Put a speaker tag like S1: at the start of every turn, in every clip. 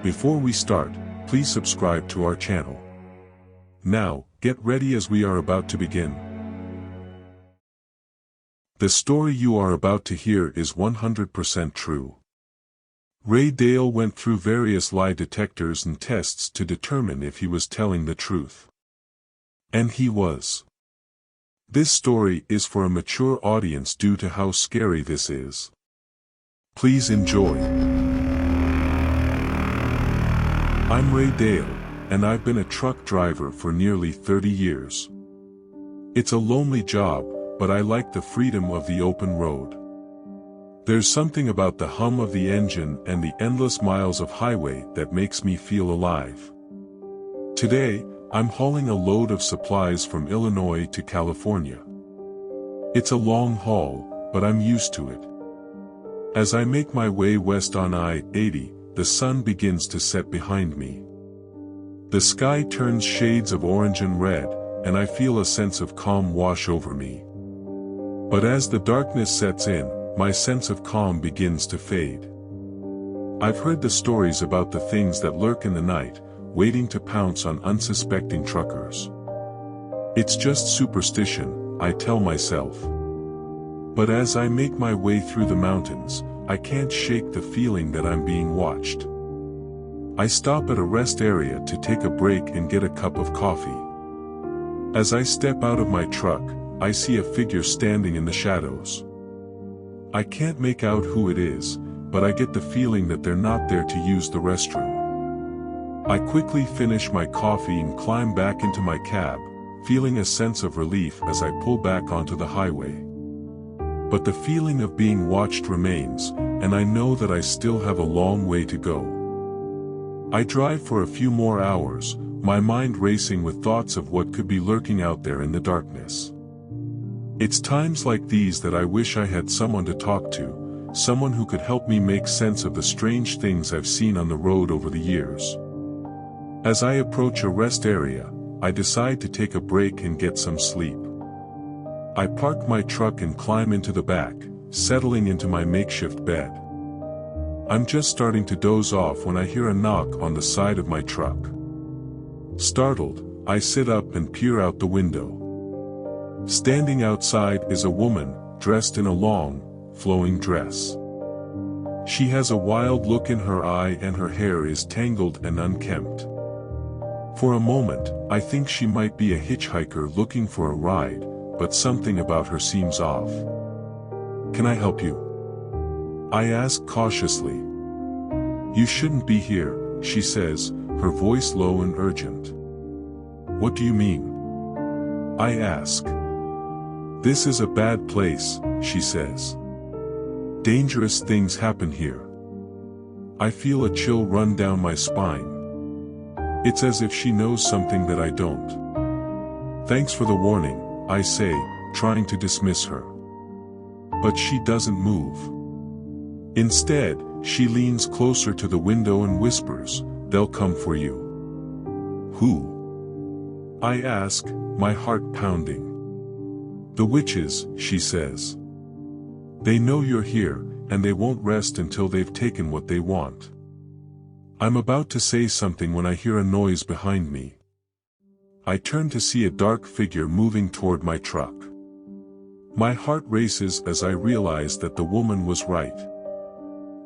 S1: Before we start, please subscribe to our channel. Now, get ready as we are about to begin. The story you are about to hear is 100% true. Ray Dale went through various lie detectors and tests to determine if he was telling the truth. And he was. This story is for a mature audience due to how scary this is. Please enjoy. I'm Ray Dale, and I've been a truck driver for nearly 30 years. It's a lonely job, but I like the freedom of the open road. There's something about the hum of the engine and the endless miles of highway that makes me feel alive. Today, I'm hauling a load of supplies from Illinois to California. It's a long haul, but I'm used to it. As I make my way west on I-80, the sun begins to set behind me. The sky turns shades of orange and red, and I feel a sense of calm wash over me. But as the darkness sets in, my sense of calm begins to fade. I've heard the stories about the things that lurk in the night, waiting to pounce on unsuspecting truckers. It's just superstition, I tell myself. But as I make my way through the mountains, I can't shake the feeling that I'm being watched. I stop at a rest area to take a break and get a cup of coffee. As I step out of my truck, I see a figure standing in the shadows. I can't make out who it is, but I get the feeling that they're not there to use the restroom. I quickly finish my coffee and climb back into my cab, feeling a sense of relief as I pull back onto the highway. But the feeling of being watched remains, and I know that I still have a long way to go. I drive for a few more hours, my mind racing with thoughts of what could be lurking out there in the darkness. It's times like these that I wish I had someone to talk to, someone who could help me make sense of the strange things I've seen on the road over the years. As I approach a rest area, I decide to take a break and get some sleep. I park my truck and climb into the back, settling into my makeshift bed. I'm just starting to doze off when I hear a knock on the side of my truck. Startled, I sit up and peer out the window. Standing outside is a woman, dressed in a long, flowing dress. She has a wild look in her eye and her hair is tangled and unkempt. For a moment, I think she might be a hitchhiker looking for a ride, but something about her seems off. "Can I help you?" I ask cautiously. "You shouldn't be here," she says, her voice low and urgent. "What do you mean?" I ask. "This is a bad place," she says. "Dangerous things happen here." I feel a chill run down my spine. It's as if she knows something that I don't. "Thanks for the warning," I say, trying to dismiss her. But she doesn't move. Instead, she leans closer to the window and whispers, "They'll come for you." "Who?" I ask, my heart pounding. "The witches," she says. "They know you're here, and they won't rest until they've taken what they want." I'm about to say something when I hear a noise behind me. I turn to see a dark figure moving toward my truck. My heart races as I realize that the woman was right.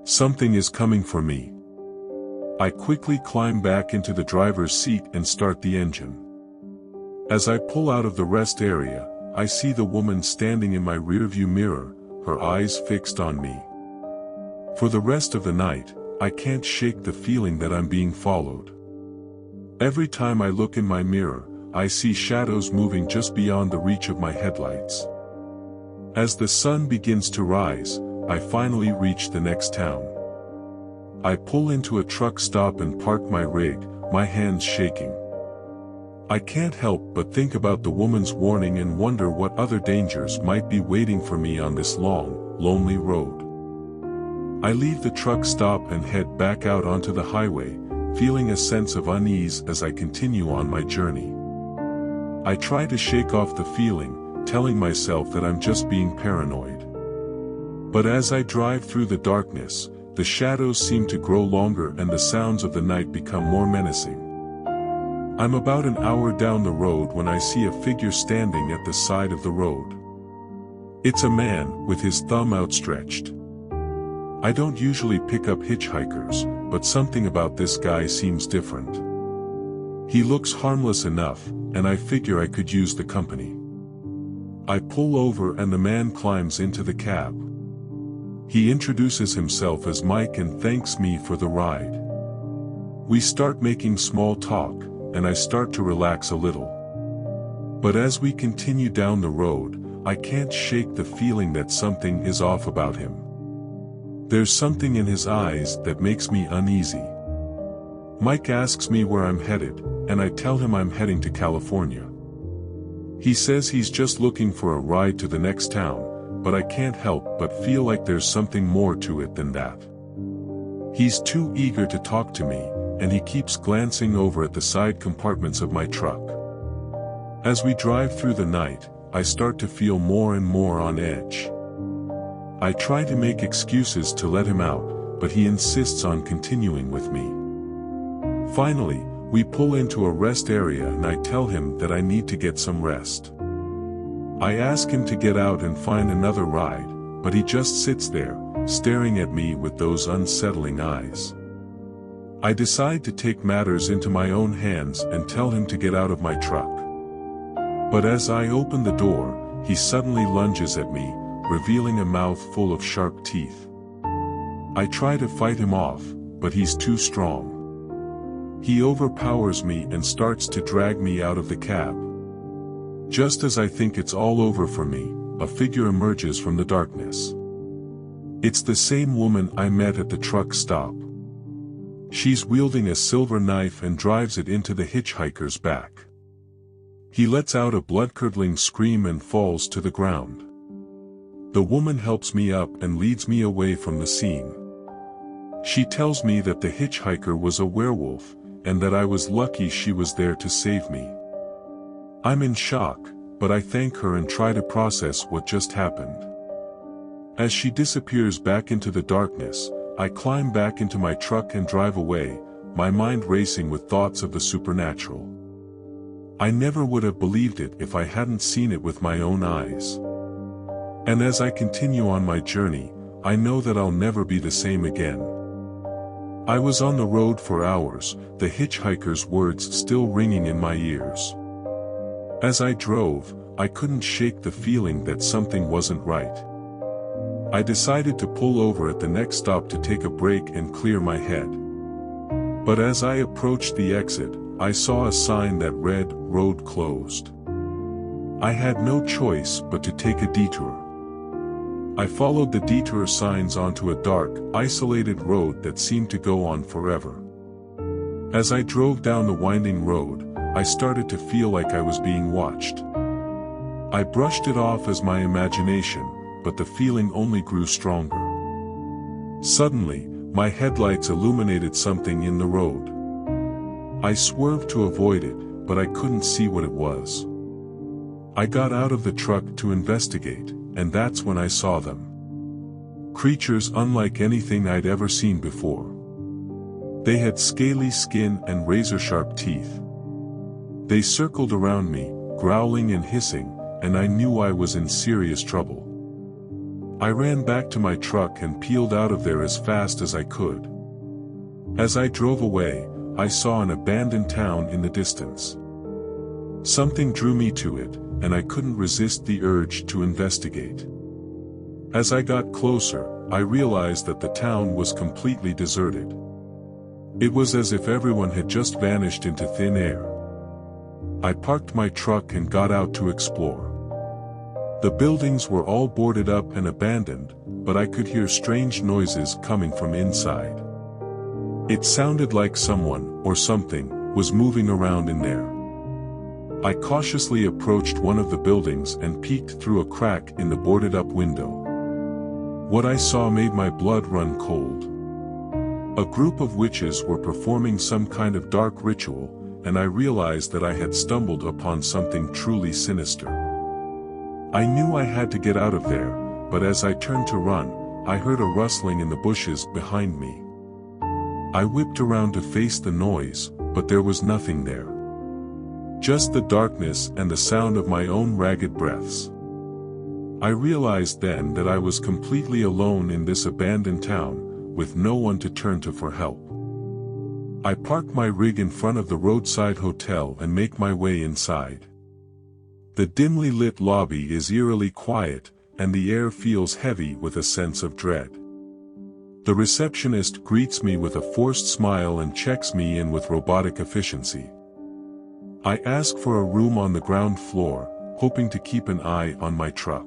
S1: Something is coming for me. I quickly climb back into the driver's seat and start the engine. As I pull out of the rest area, I see the woman standing in my rearview mirror, her eyes fixed on me. For the rest of the night, I can't shake the feeling that I'm being followed. Every time I look in my mirror, I see shadows moving just beyond the reach of my headlights. As the sun begins to rise, I finally reach the next town. I pull into a truck stop and park my rig, my hands shaking. I can't help but think about the woman's warning and wonder what other dangers might be waiting for me on this long, lonely road. I leave the truck stop and head back out onto the highway, feeling a sense of unease as I continue on my journey. I try to shake off the feeling, telling myself that I'm just being paranoid. But as I drive through the darkness, the shadows seem to grow longer and the sounds of the night become more menacing. I'm about an hour down the road when I see a figure standing at the side of the road. It's a man, with his thumb outstretched. I don't usually pick up hitchhikers, but something about this guy seems different. He looks harmless enough, and I figure I could use the company. I pull over and the man climbs into the cab. He introduces himself as Mike and thanks me for the ride. We start making small talk, and I start to relax a little. But as we continue down the road, I can't shake the feeling that something is off about him. There's something in his eyes that makes me uneasy. Mike asks me where I'm headed, and I tell him I'm heading to California. He says he's just looking for a ride to the next town, but I can't help but feel like there's something more to it than that. He's too eager to talk to me, and he keeps glancing over at the side compartments of my truck. As we drive through the night, I start to feel more and more on edge. I try to make excuses to let him out, but he insists on continuing with me. Finally, we pull into a rest area and I tell him that I need to get some rest. I ask him to get out and find another ride, but he just sits there, staring at me with those unsettling eyes. I decide to take matters into my own hands and tell him to get out of my truck. But as I open the door, he suddenly lunges at me, revealing a mouth full of sharp teeth. I try to fight him off, but he's too strong. He overpowers me and starts to drag me out of the cab. Just as I think it's all over for me, a figure emerges from the darkness. It's the same woman I met at the truck stop. She's wielding a silver knife and drives it into the hitchhiker's back. He lets out a blood-curdling scream and falls to the ground. The woman helps me up and leads me away from the scene. She tells me that the hitchhiker was a werewolf, and that I was lucky she was there to save me. I'm in shock, but I thank her and try to process what just happened. As she disappears back into the darkness, I climb back into my truck and drive away, my mind racing with thoughts of the supernatural. I never would have believed it if I hadn't seen it with my own eyes. And as I continue on my journey, I know that I'll never be the same again. I was on the road for hours, the hitchhiker's words still ringing in my ears. As I drove, I couldn't shake the feeling that something wasn't right. I decided to pull over at the next stop to take a break and clear my head. But as I approached the exit, I saw a sign that read, "Road closed." I had no choice but to take a detour. I followed the detour signs onto a dark, isolated road that seemed to go on forever. As I drove down the winding road, I started to feel like I was being watched. I brushed it off as my imagination, but the feeling only grew stronger. Suddenly, my headlights illuminated something in the road. I swerved to avoid it, but I couldn't see what it was. I got out of the truck to investigate, and that's when I saw them. Creatures unlike anything I'd ever seen before. They had scaly skin and razor-sharp teeth. They circled around me, growling and hissing, and I knew I was in serious trouble. I ran back to my truck and peeled out of there as fast as I could. As I drove away, I saw an abandoned town in the distance. Something drew me to it, and I couldn't resist the urge to investigate. As I got closer, I realized that the town was completely deserted. It was as if everyone had just vanished into thin air. I parked my truck and got out to explore. The buildings were all boarded up and abandoned, but I could hear strange noises coming from inside. It sounded like someone, or something, was moving around in there. I cautiously approached one of the buildings and peeked through a crack in the boarded-up window. What I saw made my blood run cold. A group of witches were performing some kind of dark ritual, and I realized that I had stumbled upon something truly sinister. I knew I had to get out of there, but as I turned to run, I heard a rustling in the bushes behind me. I whipped around to face the noise, but there was nothing there. Just the darkness and the sound of my own ragged breaths. I realized then that I was completely alone in this abandoned town, with no one to turn to for help. I park my rig in front of the roadside hotel and make my way inside. The dimly lit lobby is eerily quiet, and the air feels heavy with a sense of dread. The receptionist greets me with a forced smile and checks me in with robotic efficiency. I ask for a room on the ground floor, hoping to keep an eye on my truck.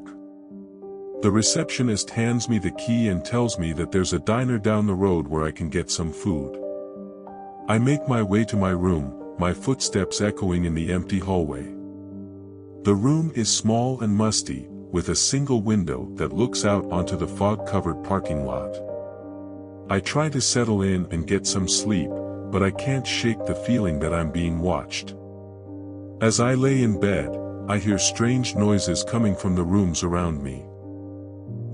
S1: The receptionist hands me the key and tells me that there's a diner down the road where I can get some food. I make my way to my room, my footsteps echoing in the empty hallway. The room is small and musty, with a single window that looks out onto the fog-covered parking lot. I try to settle in and get some sleep, but I can't shake the feeling that I'm being watched. As I lay in bed, I hear strange noises coming from the rooms around me.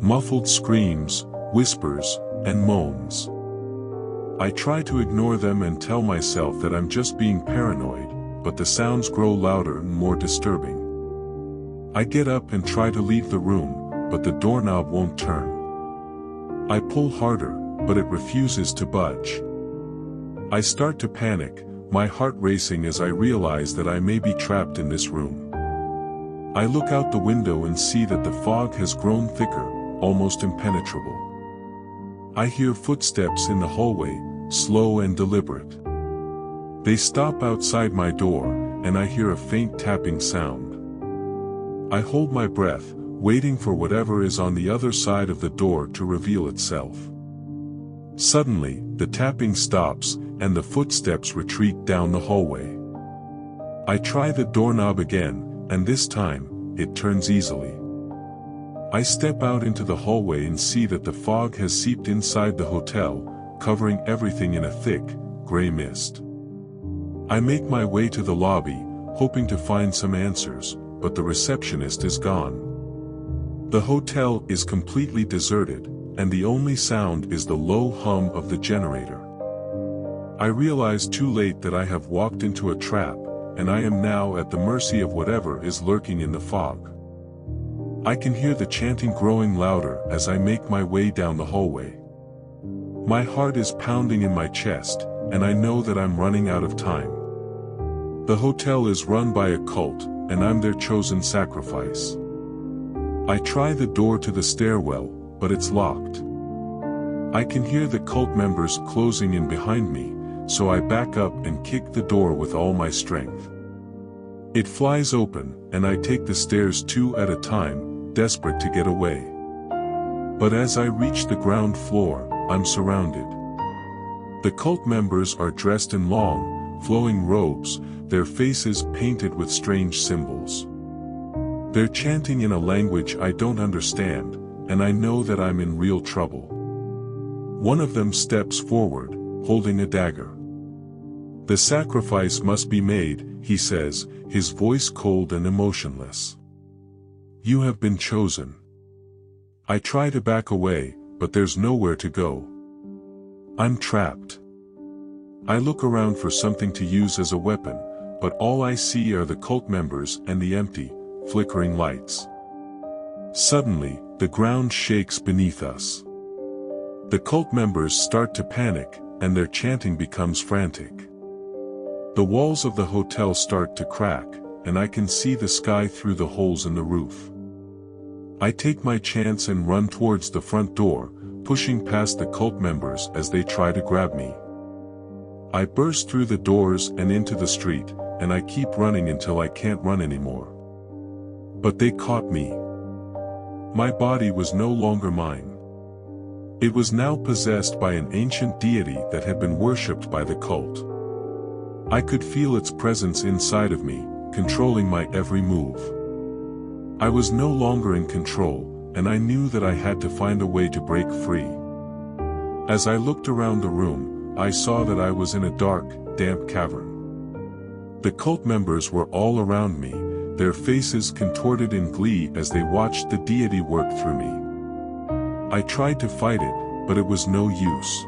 S1: Muffled screams, whispers, and moans. I try to ignore them and tell myself that I'm just being paranoid, but the sounds grow louder and more disturbing. I get up and try to leave the room, but the doorknob won't turn. I pull harder, but it refuses to budge. I start to panic, my heart racing as I realize that I may be trapped in this room. I look out the window and see that the fog has grown thicker, almost impenetrable. I hear footsteps in the hallway, slow and deliberate. They stop outside my door, and I hear a faint tapping sound. I hold my breath, waiting for whatever is on the other side of the door to reveal itself. Suddenly, the tapping stops, and the footsteps retreat down the hallway. I try the doorknob again, and this time, it turns easily. I step out into the hallway and see that the fog has seeped inside the hotel, covering everything in a thick, gray mist. I make my way to the lobby, hoping to find some answers, but the receptionist is gone. The hotel is completely deserted, and the only sound is the low hum of the generator. I realize too late that I have walked into a trap, and I am now at the mercy of whatever is lurking in the fog. I can hear the chanting growing louder as I make my way down the hallway. My heart is pounding in my chest, and I know that I'm running out of time. The hotel is run by a cult, and I'm their chosen sacrifice. I try the door to the stairwell, but it's locked. I can hear the cult members closing in behind me, so I back up and kick the door with all my strength. It flies open, and I take the stairs two at a time, desperate to get away. But as I reach the ground floor, I'm surrounded. The cult members are dressed in long, flowing robes, their faces painted with strange symbols. They're chanting in a language I don't understand, and I know that I'm in real trouble. One of them steps forward, holding a dagger. "The sacrifice must be made," he says, his voice cold and emotionless. "You have been chosen." I try to back away, but there's nowhere to go. I'm trapped. I look around for something to use as a weapon, but all I see are the cult members and the empty, flickering lights. Suddenly, the ground shakes beneath us. The cult members start to panic, and their chanting becomes frantic. The walls of the hotel start to crack, and I can see the sky through the holes in the roof. I take my chance and run towards the front door, pushing past the cult members as they try to grab me. I burst through the doors and into the street, and I keep running until I can't run anymore. But they caught me. My body was no longer mine. It was now possessed by an ancient deity that had been worshipped by the cult. I could feel its presence inside of me, controlling my every move. I was no longer in control, and I knew that I had to find a way to break free. As I looked around the room, I saw that I was in a dark, damp cavern. The cult members were all around me, their faces contorted in glee as they watched the deity work through me. I tried to fight it, but it was no use.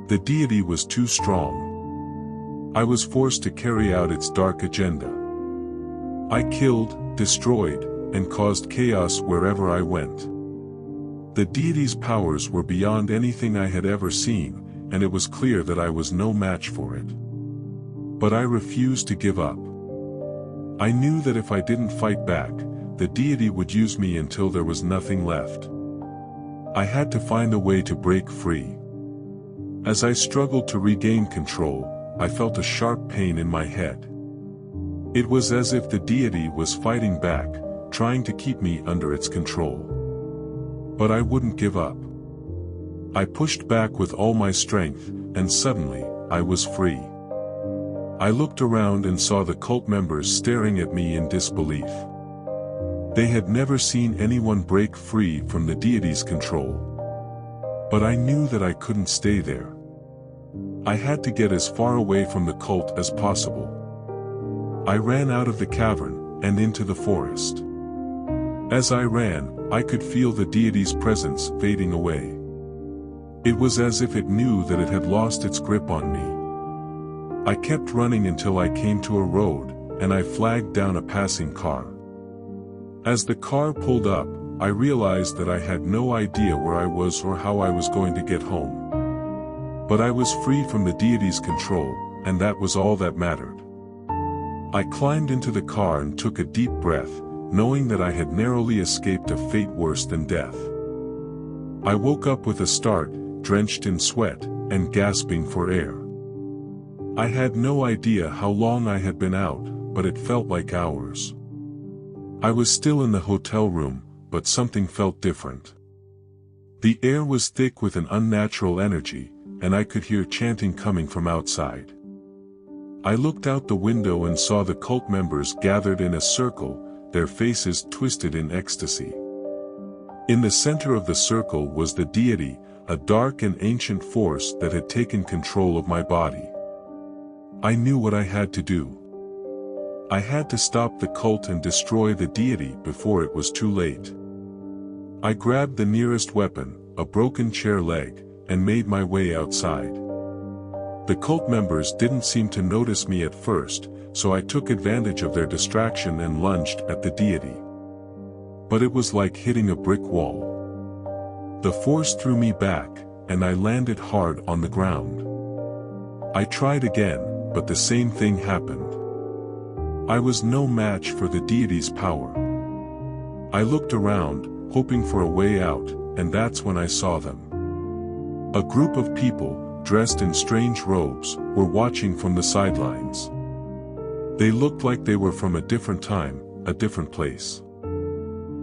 S1: The deity was too strong. I was forced to carry out its dark agenda. I killed, destroyed, and caused chaos wherever I went. The deity's powers were beyond anything I had ever seen, and it was clear that I was no match for it. But I refused to give up. I knew that if I didn't fight back, the deity would use me until there was nothing left. I had to find a way to break free. As I struggled to regain control, I felt a sharp pain in my head. It was as if the deity was fighting back, trying to keep me under its control. But I wouldn't give up. I pushed back with all my strength, and suddenly, I was free. I looked around and saw the cult members staring at me in disbelief. They had never seen anyone break free from the deity's control. But I knew that I couldn't stay there. I had to get as far away from the cult as possible. I ran out of the cavern, and into the forest. As I ran, I could feel the deity's presence fading away. It was as if it knew that it had lost its grip on me. I kept running until I came to a road, and I flagged down a passing car. As the car pulled up, I realized that I had no idea where I was or how I was going to get home. But I was free from the deity's control, and that was all that mattered. I climbed into the car and took a deep breath, knowing that I had narrowly escaped a fate worse than death. I woke up with a start, drenched in sweat, and gasping for air. I had no idea how long I had been out, but it felt like hours. I was still in the hotel room, but something felt different. The air was thick with an unnatural energy, and I could hear chanting coming from outside. I looked out the window and saw the cult members gathered in a circle, their faces twisted in ecstasy. In the center of the circle was the deity, a dark and ancient force that had taken control of my body. I knew what I had to do. I had to stop the cult and destroy the deity before it was too late. I grabbed the nearest weapon, a broken chair leg, and made my way outside. The cult members didn't seem to notice me at first, so I took advantage of their distraction and lunged at the deity. But it was like hitting a brick wall. The force threw me back, and I landed hard on the ground. I tried again, but the same thing happened. I was no match for the deity's power. I looked around, hoping for a way out, and that's when I saw them. A group of people, dressed in strange robes, were watching from the sidelines. They looked like they were from a different time, a different place.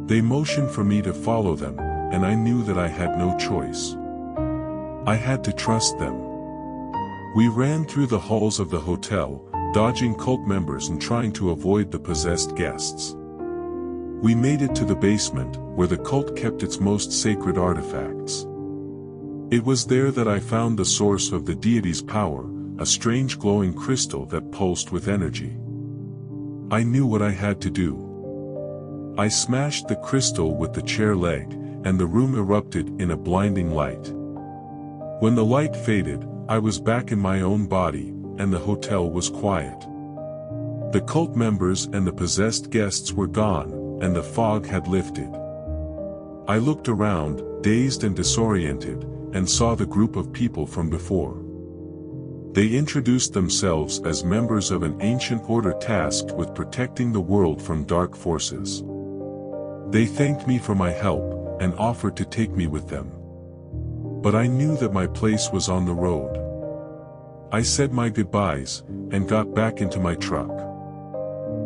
S1: They motioned for me to follow them, and I knew that I had no choice. I had to trust them. We ran through the halls of the hotel, dodging cult members and trying to avoid the possessed guests. We made it to the basement, where the cult kept its most sacred artifacts. It was there that I found the source of the deity's power, a strange glowing crystal that pulsed with energy. I knew what I had to do. I smashed the crystal with the chair leg, and the room erupted in a blinding light. When the light faded, I was back in my own body, and the hotel was quiet. The cult members and the possessed guests were gone, and the fog had lifted. I looked around, dazed and disoriented, and saw the group of people from before. They introduced themselves as members of an ancient order tasked with protecting the world from dark forces. They thanked me for my help, and offered to take me with them. But I knew that my place was on the road. I said my goodbyes, and got back into my truck.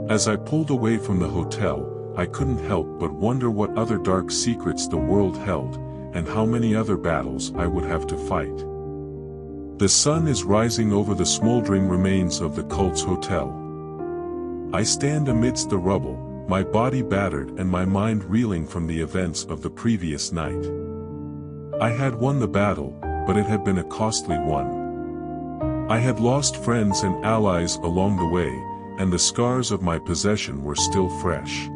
S1: As I pulled away from the hotel, I couldn't help but wonder what other dark secrets the world held, and how many other battles I would have to fight. The sun is rising over the smoldering remains of the cult's hotel. I stand amidst the rubble, my body battered and my mind reeling from the events of the previous night. I had won the battle, but it had been a costly one. I had lost friends and allies along the way, and the scars of my possession were still fresh.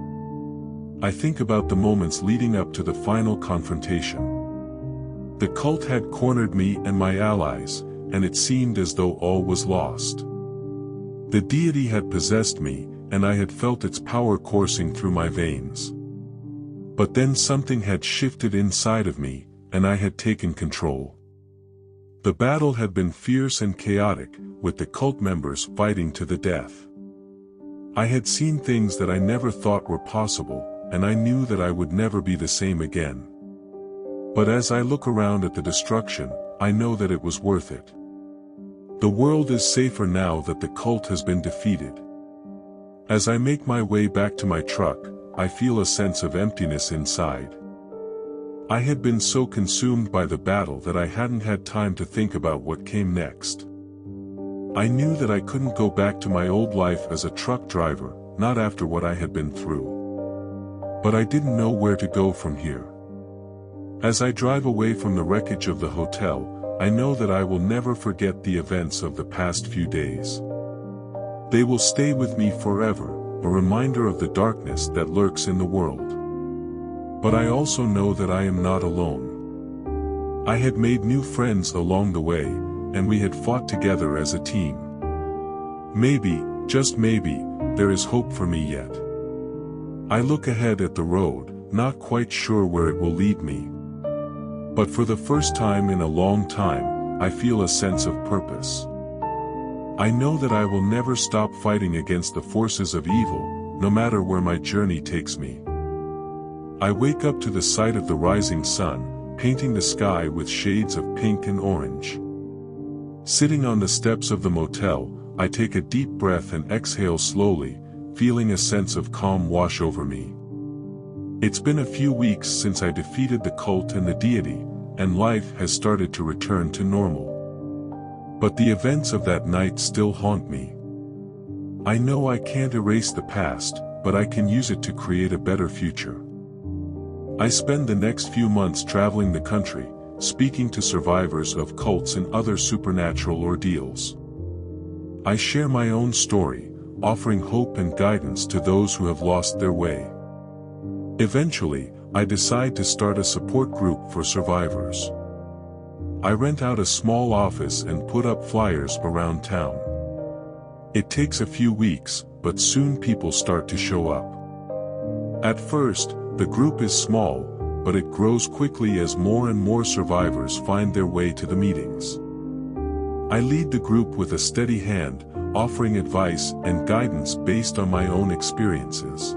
S1: I think about the moments leading up to the final confrontation. The cult had cornered me and my allies, and it seemed as though all was lost. The deity had possessed me, and I had felt its power coursing through my veins. But then something had shifted inside of me, and I had taken control. The battle had been fierce and chaotic, with the cult members fighting to the death. I had seen things that I never thought were possible, and I knew that I would never be the same again. But as I look around at the destruction, I know that it was worth it. The world is safer now that the cult has been defeated. As I make my way back to my truck, I feel a sense of emptiness inside. I had been so consumed by the battle that I hadn't had time to think about what came next. I knew that I couldn't go back to my old life as a truck driver, not after what I had been through. But I didn't know where to go from here. As I drive away from the wreckage of the hotel, I know that I will never forget the events of the past few days. They will stay with me forever, a reminder of the darkness that lurks in the world. But I also know that I am not alone. I had made new friends along the way, and we had fought together as a team. Maybe, just maybe, there is hope for me yet. I look ahead at the road, not quite sure where it will lead me. But for the first time in a long time, I feel a sense of purpose. I know that I will never stop fighting against the forces of evil, no matter where my journey takes me. I wake up to the sight of the rising sun, painting the sky with shades of pink and orange. Sitting on the steps of the motel, I take a deep breath and exhale slowly, feeling a sense of calm wash over me. It's been a few weeks since I defeated the cult and the deity, and life has started to return to normal. But the events of that night still haunt me. I know I can't erase the past, but I can use it to create a better future. I spend the next few months traveling the country, speaking to survivors of cults and other supernatural ordeals. I share my own story, offering hope and guidance to those who have lost their way. Eventually, I decide to start a support group for survivors. I rent out a small office and put up flyers around town. It takes a few weeks, but soon people start to show up. At first, the group is small, but it grows quickly as more and more survivors find their way to the meetings. I lead the group with a steady hand, offering advice and guidance based on my own experiences.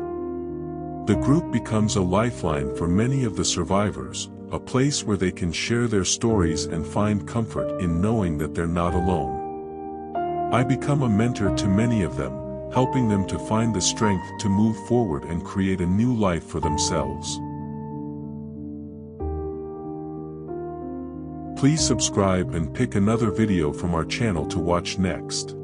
S1: The group becomes a lifeline for many of the survivors, a place where they can share their stories and find comfort in knowing that they're not alone. I become a mentor to many of them, helping them to find the strength to move forward and create a new life for themselves. Please subscribe and pick another video from our channel to watch next.